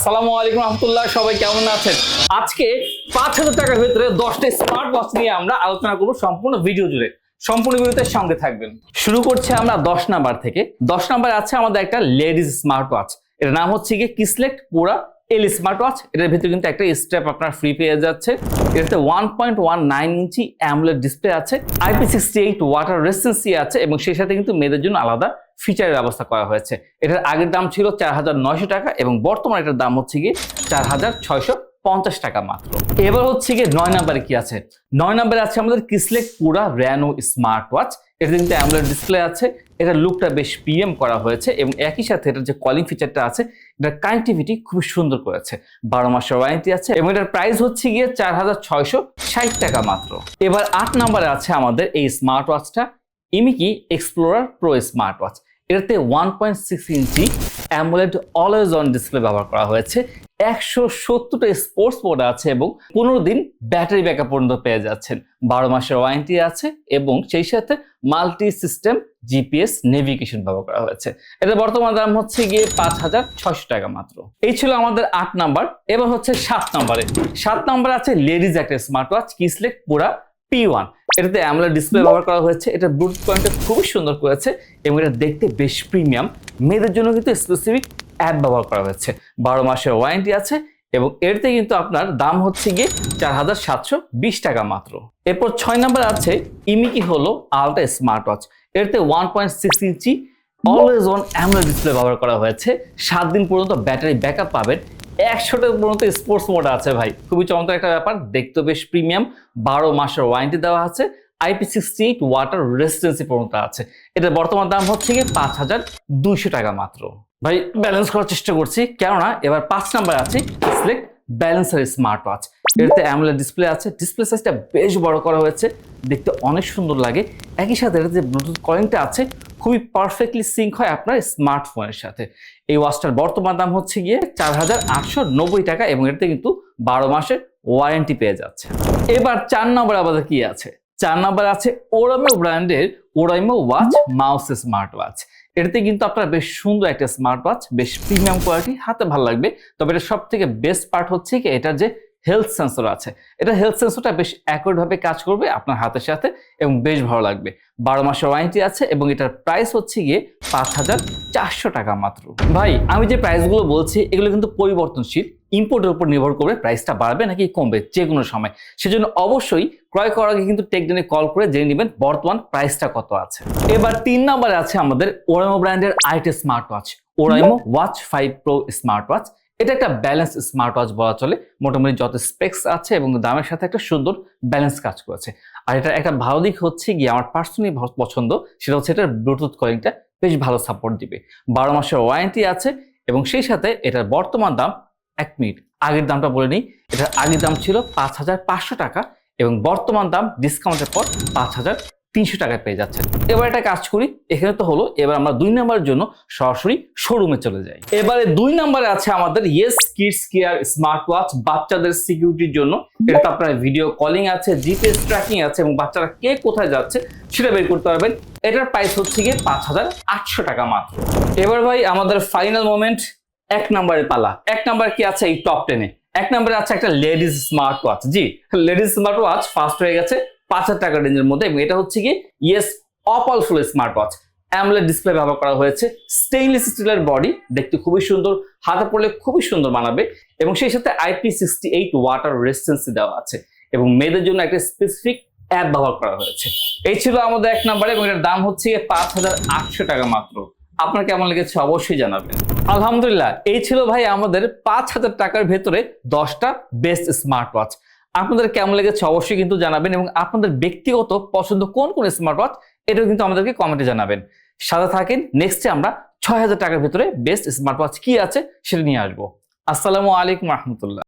আসসালামু আলাইকুম রহমতুল্লাহ, সবাই কেমন আছেন? আজকে ৫,০০০ টাকার ভিতরে 10টা স্মার্ট ওয়াচ নিয়ে আমরা আলোচনা করব সম্পূর্ণ ভিডিও জুড়ে। সম্পূর্ণ ভিডিওতে সঙ্গে থাকবেন। শুরু করছি আমরা 10 নাম্বার থেকে। 10 নাম্বার আছে আমাদের একটা লেডিস স্মার্ট ওয়াচ। এর নাম হচ্ছে গিয়ে কিসলেট পুরা এল স্মার্ট ওয়াচ। এটার ভিতরে কিন্তু একটা স্ট্র্যাপ আপনার ফ্রি পেয়ে যাচ্ছে। এটাতে 1.19 ইঞ্চি অ্যামোলেড ডিসপ্লে আছে, IP68 ওয়াটার রেসিস্টেন্সি আছে এবং সেই সাথে কিন্তু মেয়েদের জন্য আলাদা ফিচারের ব্যবস্থা করা হয়েছে। এটার আগের দাম ছিল 4,900 টাকা এবং বর্তমানে এটার দাম হচ্ছে গিয়ে 4,650 টাকা মাত্র। এবার হচ্ছে গিয়ে 9 নাম্বারে কি আছে? 9 নাম্বারে আছে আমাদের কিসলেট পুরা র্যানো স্মার্ট ওয়াচ। এটা কিন্তু অ্যামোলেড ডিসপ্লে আছে, এটার লুকটা বেশ প্রিমিয়াম করা হয়েছে এবং একই সাথে এটার যে কলিং ফিচারটা আছে, এটার কানেক্টিভিটি খুবই সুন্দর করেছে। 12 মাসের ওয়ারেন্টি আছে এবং এটার প্রাইস হচ্ছে গিয়ে 4,660 টাকা মাত্র। এবার 8 নাম্বারে আছে আমাদের এই স্মার্ট ওয়াচটা Imiki Explorer Pro smart watch. এটাতে 1.6 inch AMOLED always on display ব্যবহার করা হয়েছে। 170টা স্পোর্টস মোড আছে এবং 15 দিন ব্যাটারি ব্যাকআপ পর্যন্ত পেয়ে যাচ্ছেন। 12 মাসের ওয়ারেন্টি আছে এবং সেই সাথে মাল্টি সিস্টেম জিপিএস নেভিগেশন ব্যবহার করা হয়েছে। এটা বর্তমান দাম হচ্ছে গিয়ে 5,600 টাকা মাত্র। এই ছিল আমাদের 8 নাম্বার। এবার হচ্ছে 7 নাম্বারে। 7 নাম্বার আছে লেডিজ একটা স্মার্ট ওয়াচ কিসলেট পুরা P1। এটাতে অ্যামোলেড ডিসপ্লে ব্যবহার করা হয়েছে। এটা ব্লুটুথ পয়েন্টটা খুবই সুন্দর করেছে এবং এটা দেখতে বেশ প্রিমিয়াম। মেয়েদের জন্য কিন্তু স্পেসিফিক অ্যাপ ব্যবহার করা হয়েছে। 12 মাসের ওয়ারেন্টি আছে এবং এরতে কিন্তু আপনার দাম হচ্ছে গিয়ে 4,720 টাকা মাত্র। এরপর 6 নাম্বার আছে ইমিকি হলো আলট্রা স্মার্ট ওয়াচ। এরতে 1.6 inch always on AMOLED display ব্যবহার করা হয়েছে। 7 দিন পর্যন্ত ব্যাটারি ব্যাকআপ পাবেন। 100টা পর্যন্ত স্পোর্টস মোড আছে ভাই, খুবই চমৎকার একটা ব্যাপার। দেখতে বেশ প্রিমিয়াম। 12 মাসের ওয়ারেন্টি দেওয়া আছে। IP68 ওয়াটার রেসিস্টেন্সি পর্যন্ত আছে। এটা বর্তমান দাম হচ্ছে গিয়ে 5,200 টাকা মাত্র। ভাই ব্যালেন্স করার চেষ্টা করছি, কেননা এবার 5 নাম্বার আছে সিলেক্ট ব্যালেন্সার স্মার্ট ওয়াচ। এটাতে অ্যামোলেড ডিসপ্লে আছে, ডিসপ্লে সাইজটা বেশ বড় করা হয়েছে, দেখতে অনেক সুন্দর লাগে। একই সাথে এটাতে যে ব্লুটুথ কলিংটা আছে খুবই পারফেক্টলি সিঙ্ক হয় আপনার স্মার্টফোনের সাথে। এই ওয়াচটার বর্তমান দাম হচ্ছে গিয়ে 4,890 টাকা এবং এটাতে কিন্তু 12 মাসের ওয়ারেন্টি পেয়ে যাচ্ছে। এবার 4 নম্বর আমাদের কি আছে? 4 নম্বর আছে ওরাইমো ব্র্যান্ডের Oraimo watch mouse smart watch. এটাতে কিন্তু আপনার বেশ সুন্দর একটা স্মার্ট ওয়াচ, বেশ প্রিমিয়াম কোয়ালিটি, হাতে ভালো লাগবে। তবে এটা সব থেকে বেস্ট পার্ট হচ্ছে কি এটার যে হেলথ সেন্সর আছে। এটা হেলথ সেন্সরটা বেশ অ্যাকুরেট ভাবে কাজ করবে আপনার হাতের সাথে এবং বেশ ভালো লাগবে। 12 মাসের ওয়ারেন্টি আছে এবং এটার প্রাইস হচ্ছে গিয়ে 5,400 টাকা মাত্র। ভাই আমি যে প্রাইসগুলো বলছি এগুলো কিন্তু পরিবর্তনশীল, ইম্পোর্টের উপর নির্ভর করবে প্রাইসটা বাড়বে নাকি কমবে যে কোনো সময়। সেজন্য অবশ্যই ক্রয় করার আগে কিন্তু টেকডেনে কল করে জেনে নেবেন বর্তমান প্রাইসটা কত আছে। এবার 3 নম্বরে আছে আমাদের ওরাইমো ব্র্যান্ডের আরেকটা smart watch, Oraimo watch 5 pro smart watch. এটা একটা ব্যালেন্স স্মার্ট ওয়াচ বলা চলে। মোটামুটি যত স্পেক্স আছে এবং দামের সাথে একটা সুন্দর ব্যালেন্স কাজ করেছে। আর এটা একটা ভালো দিক হচ্ছে গিয়ে আমার পার্সোনালি পছন্দ, সেটা হচ্ছে এটার ব্লুটুথ কলিংটা বেশ ভালো সাপোর্ট দিবে। 12 মাসের ওয়ারেন্টি আছে এবং সেই সাথে এটার বর্তমান দাম 1 মিনিট আগের দামটা বলে নিই। এটার আগের দাম ছিল 5,500 টাকা এবং বর্তমান দাম ডিসকাউন্টের পর 5,300 টাকায় পেয়ে যাচ্ছেন। এবার একটা কাজ করি, এখানে তো হলো, এবার আমরা 2 নম্বরের জন্য সরাসরি শোরুমে চলে যাই। এবারে 2 নম্বরে আছে আমাদের yes kids care smart watch, বাচ্চাদের সিকিউরিটির জন্য। এটা আপনার ভিডিও কলিং আছে, জিপিএস ট্র্যাকিং আছে এবং বাচ্চারা কে কোথায় যাচ্ছে সেটা বের করতে পারবেন। এটার প্রাইস হচ্ছে গিয়ে 5,800 টাকা মাত্র। এবার ভাই আমাদের ফাইনাল মোমেন্ট, 1 নম্বরের পালা। 1 নম্বর কি আছে এই টপ 10-এ? 1 নম্বরে আছে একটা লেডিস স্মার্ট ওয়াচ। জি, লেডিস স্মার্ট ওয়াচ ফার্স্ট হয়ে গেছে 5,000 টাকা রেঞ্জের মধ্যে এবং এটা হচ্ছে কি ইয়েস অপাল ফুল স্মার্ট ওয়াচ। অ্যামোলেড ডিসপ্লে ব্যবহার করা হয়েছে, স্টেইনলেস স্টিলের বডি, দেখতে খুবই সুন্দর, হাতে পড়লে খুবই সুন্দর মানাবে এবং সেই সাথে IP68 ওয়াটার রেসিস্টেন্সি দেওয়া আছে এবং মেয়েদের জন্য একটা স্পেসিফিক অ্যাপ ব্যবহার করা হয়েছে। এই ছিল আমাদের 1 নম্বরে এবং এটার দাম হচ্ছে 5,800 টাকা মাত্র। আপনার কেমন লেগেছে অবশ্যই জানাবেন। আলহামদুলিল্লাহ, এই ছিল ভাই আমাদের 5,000 টাকার ভেতরে 10টা বেস্ট স্মার্ট ওয়াচ। আপনাদের কেমন লেগেছে অবশ্যই কিন্তু জানাবেন এবং আপনাদের ব্যক্তিগত পছন্দ কোন কোন স্মার্ট ওয়াচ এটাও কিন্তু আমাদেরকে কমেন্টে জানাবেন। সাথে থাকেন, নেক্সটে আমরা 6,000 টাকার ভেতরে বেস্ট স্মার্ট ওয়াচ কি আছে সেটা নিয়ে আসবো। আসসালামু আলাইকুম রহমতুল্লাহ।